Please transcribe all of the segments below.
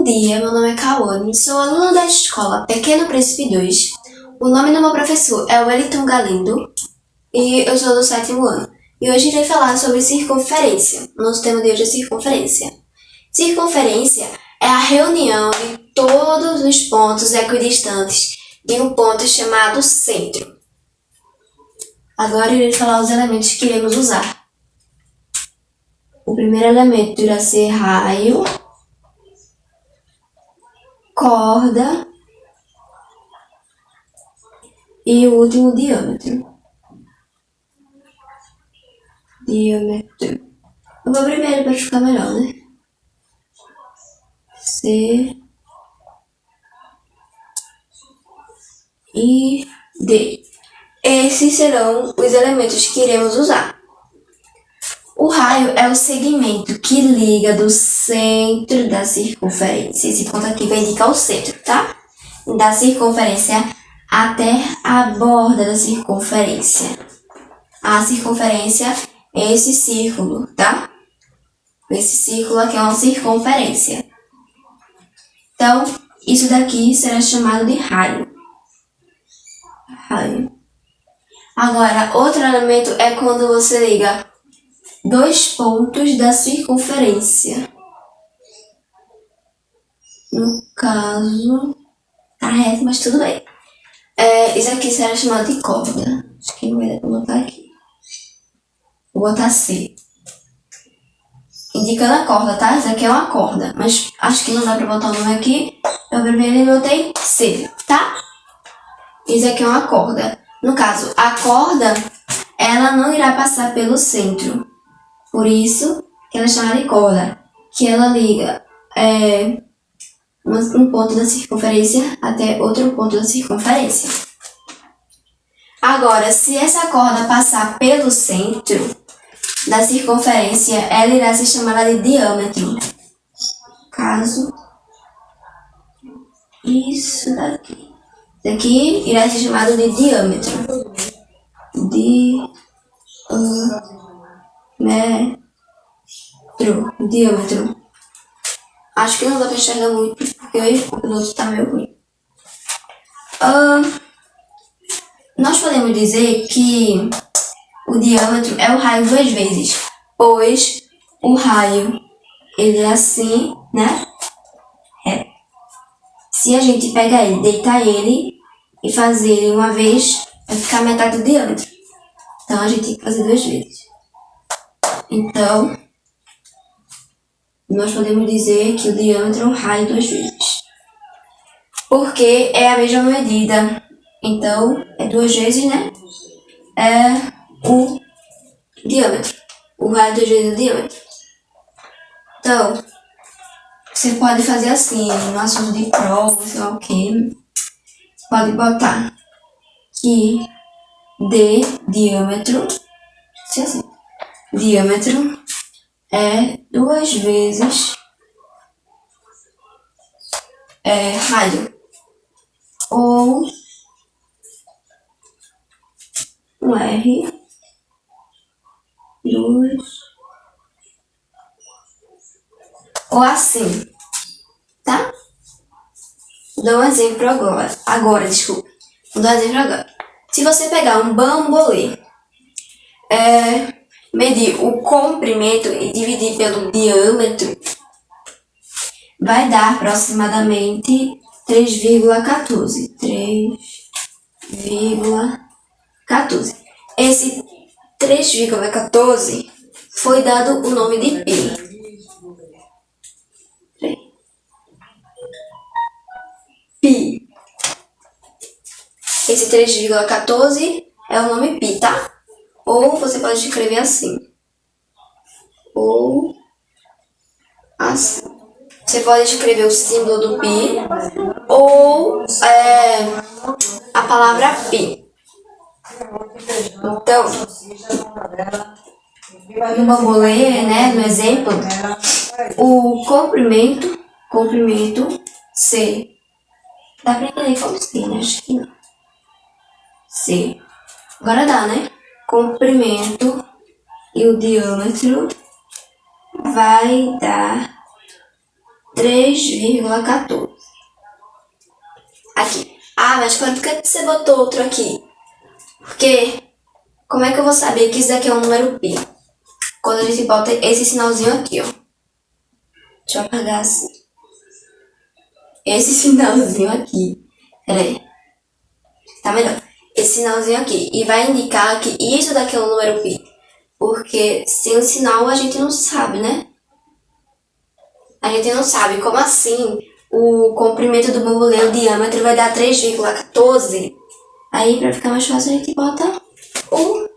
Bom dia, meu nome é Cauane, sou aluna da escola Pequeno Príncipe 2. O nome do meu professor é Wellington Galindo e eu sou do 7º ano. E hoje irei falar sobre circunferência. Nosso tema de hoje é circunferência. Circunferência é a reunião de todos os pontos equidistantes de um ponto chamado centro. Agora irei falar os elementos que iremos usar. O primeiro elemento irá ser raio, corda e o último diâmetro. Eu vou primeiro para ficar melhor, né? C e D. Esses serão os elementos que iremos usar. O raio é o segmento que liga do centro da circunferência. Esse ponto aqui vai indicar o centro, tá? Da circunferência até a borda da circunferência. A circunferência é esse círculo, tá? Esse círculo aqui é uma circunferência. Então, isso daqui será chamado de raio. Raio. Agora, outro elemento é quando você liga dois pontos da circunferência. No caso, tá reto, mas tudo bem. Isso aqui será chamado de corda. Acho que não vai dar pra botar aqui. Vou botar C. Indicando a corda, tá? Isso aqui é uma corda, mas acho que não dá pra botar o nome aqui. Eu primeiro botei C, tá? Isso aqui é uma corda. No caso, a corda, ela não irá passar pelo centro. Por isso que ela é chamada de corda, que ela liga um ponto da circunferência até outro ponto da circunferência. Agora, se essa corda passar pelo centro da circunferência, ela irá ser chamada de diâmetro. Caso isso daqui. Isso aqui irá ser chamado de diâmetro. Diâmetro. Acho que não dá pra enxergar muito, porque o piloto tá meio ruim. Nós podemos dizer que o diâmetro é o raio duas vezes, pois o raio, ele é assim, né? Se a gente pegar ele, deitar ele e fazer ele uma vez, vai ficar metade do diâmetro. Então, a gente tem que fazer duas vezes. Então, nós podemos dizer que o diâmetro é um raio duas vezes. Porque é a mesma medida. Então, é duas vezes, né? É o diâmetro. O raio duas vezes o diâmetro. Então, você pode fazer assim, no assunto de prova, sei lá o quê. Pode botar que D, diâmetro, assim, diâmetro é duas vezes raio. Ou um R, 2, ou assim, tá? Vou dar um exemplo agora. Vou dar um exemplo agora. Se você pegar um bambolê, medir o comprimento e dividir pelo diâmetro, vai dar aproximadamente 3,14. 3,14. Esse 3,14 foi dado o nome de π. Pi. Esse 3,14 é o nome π, tá? Ou você pode escrever assim. Ou assim. Você pode escrever o símbolo do π ou a palavra π. Então, no bambolê, né, no exemplo, o comprimento C. Dá pra entender como C, né? Acho que não. C. Agora dá, né? Comprimento e o diâmetro vai dar 3,14. Aqui. Ah, mas por que você botou outro aqui? Porque, como é que eu vou saber que isso daqui é um número pi? Quando a gente bota esse sinalzinho aqui, ó. Deixa eu apagar assim. Esse sinalzinho aqui. Pera aí. Tá melhor. Esse sinalzinho aqui. E vai indicar que isso daqui é um número pi. Porque sem o sinal a gente não sabe, né? A gente não sabe. Como assim o comprimento do bambolê, o diâmetro, vai dar 3,14? Aí, pra ficar mais fácil, a gente bota o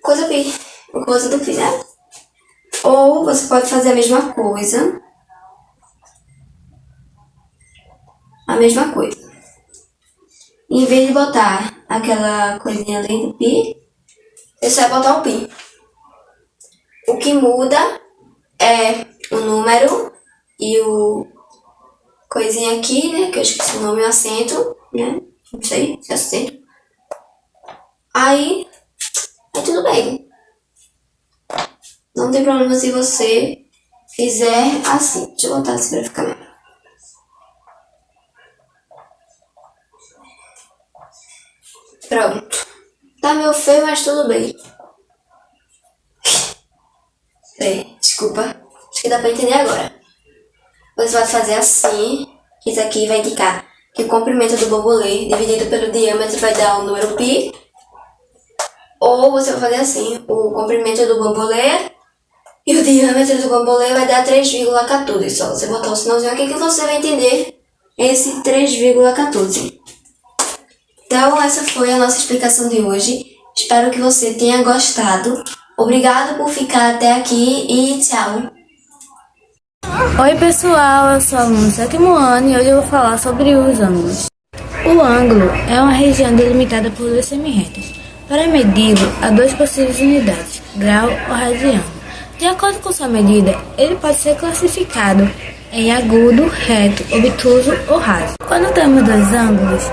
coisa pi. O coisa do pi, né? Ou você pode fazer a mesma coisa. A mesma coisa. Em vez de botar aquela coisinha ali do pi, você vai botar o pi. O que muda é o número e o coisinha aqui, né? Que eu esqueci o nome, o acento, né? Não sei se é acento. Aí tudo bem. Não tem problema se você fizer assim. Deixa eu botar assim pra ficar melhor. Pronto. Tá meio feio, mas tudo bem. Desculpa. Acho que dá pra entender agora. Você vai fazer assim. Isso aqui vai indicar que o comprimento do bambolê dividido pelo diâmetro vai dar o número pi. Ou você vai fazer assim. O comprimento do bambolê e o diâmetro do bambolê vai dar 3,14. Só você botar o sinalzinho aqui que você vai entender esse 3,14. Então, essa foi a nossa explicação de hoje. Espero que você tenha gostado. Obrigado por ficar até aqui e tchau! Oi pessoal, eu sou aluno do 7º ano e hoje eu vou falar sobre os ângulos. O ângulo é uma região delimitada por duas semirretas. Para medi-lo, há duas possíveis unidades, grau ou radiano. De acordo com sua medida, ele pode ser classificado em agudo, reto, obtuso ou raso. Quando temos dois ângulos,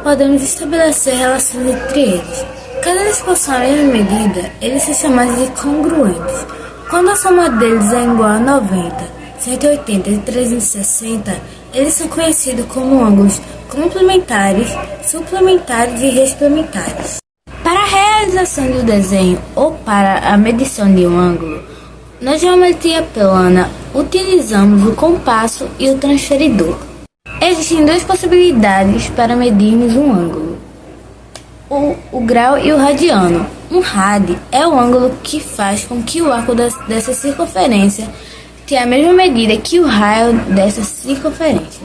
podemos estabelecer relações entre eles. Caso eles possuam a mesma medida, eles são chamados de congruentes. Quando a soma deles é igual a 90, 180 e 360, eles são conhecidos como ângulos complementares, suplementares e resplementares. Para a realização do desenho ou para a medição de um ângulo, na geometria plana utilizamos o compasso e o transferidor. Existem duas possibilidades para medirmos um ângulo: o grau e o radiano. Um rad é o ângulo que faz com que o arco dessa circunferência tenha a mesma medida que o raio dessa circunferência.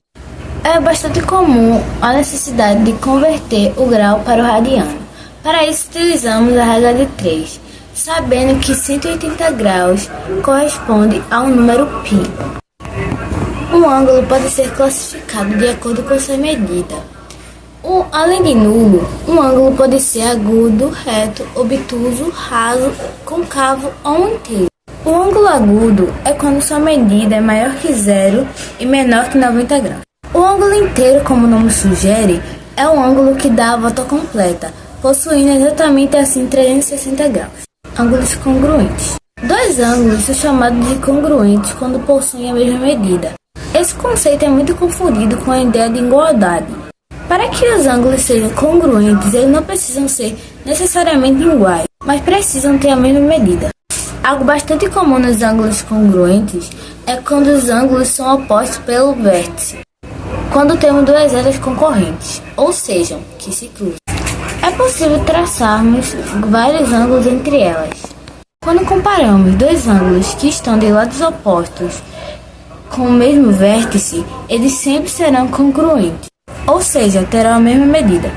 É bastante comum a necessidade de converter o grau para o radiano. Para isso, utilizamos a regra de 3, sabendo que 180 graus corresponde a um número π. Um ângulo pode ser classificado de acordo com sua medida. Além de nulo, um ângulo pode ser agudo, reto, obtuso, raso, côncavo ou inteiro. O ângulo agudo é quando sua medida é maior que zero e menor que 90 graus. O ângulo inteiro, como o nome sugere, é um ângulo que dá a volta completa, possuindo exatamente assim 360 graus. Ângulos congruentes. Dois ângulos são chamados de congruentes quando possuem a mesma medida. Esse conceito é muito confundido com a ideia de igualdade. Para que os ângulos sejam congruentes, eles não precisam ser necessariamente iguais, mas precisam ter a mesma medida. Algo bastante comum nos ângulos congruentes é quando os ângulos são opostos pelo vértice, quando temos duas eras concorrentes, ou seja, que se cruzam. É possível traçarmos vários ângulos entre elas. Quando comparamos dois ângulos que estão de lados opostos com o mesmo vértice, eles sempre serão congruentes, ou seja, terão a mesma medida.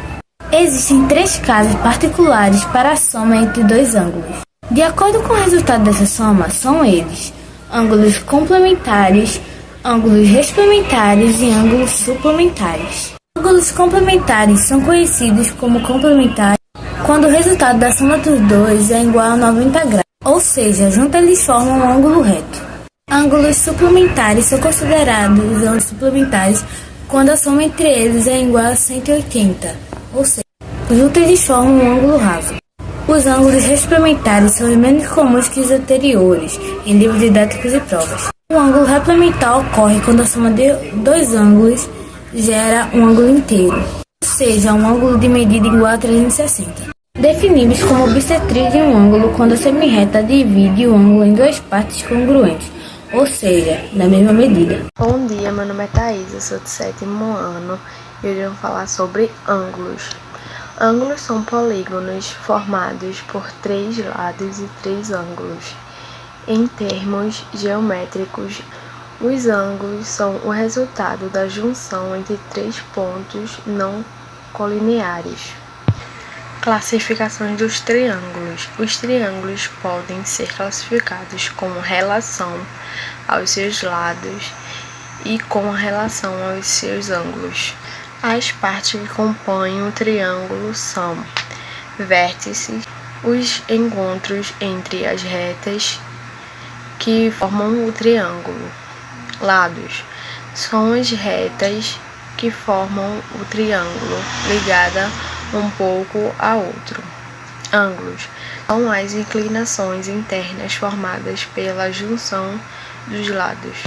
Existem três casos particulares para a soma entre dois ângulos. De acordo com o resultado dessa soma, são eles: ângulos complementares, ângulos resplementares e ângulos suplementares. Ângulos complementares são conhecidos como complementares quando o resultado da soma dos dois é igual a 90 graus, ou seja, juntos eles formam um ângulo reto. Ângulos suplementares são considerados ângulos suplementares quando a soma entre eles é igual a 180, ou seja, juntos eles formam um ângulo raso. Os ângulos resplementares são os menos comuns que os anteriores em livros didáticos e provas. O ângulo complementar ocorre quando a soma de dois ângulos gera um ângulo inteiro, ou seja, um ângulo de medida igual a 360. Definimos como bissetriz de um ângulo quando a semirreta divide o ângulo em duas partes congruentes, ou seja, da mesma medida. Bom dia, meu nome é Thaís, eu sou do 7º ano e hoje eu vou falar sobre ângulos. Ângulos são polígonos formados por 3 lados e 3 ângulos. Em termos geométricos, os ângulos são o resultado da junção entre 3 pontos não colineares. Classificações dos triângulos. Os triângulos podem ser classificados com relação aos seus lados e com relação aos seus ângulos. As partes que compõem o triângulo são vértices, os encontros entre as retas que formam o triângulo. Lados são as retas que formam o triângulo ligada um pouco a outro. Ângulos são as inclinações internas formadas pela junção dos lados.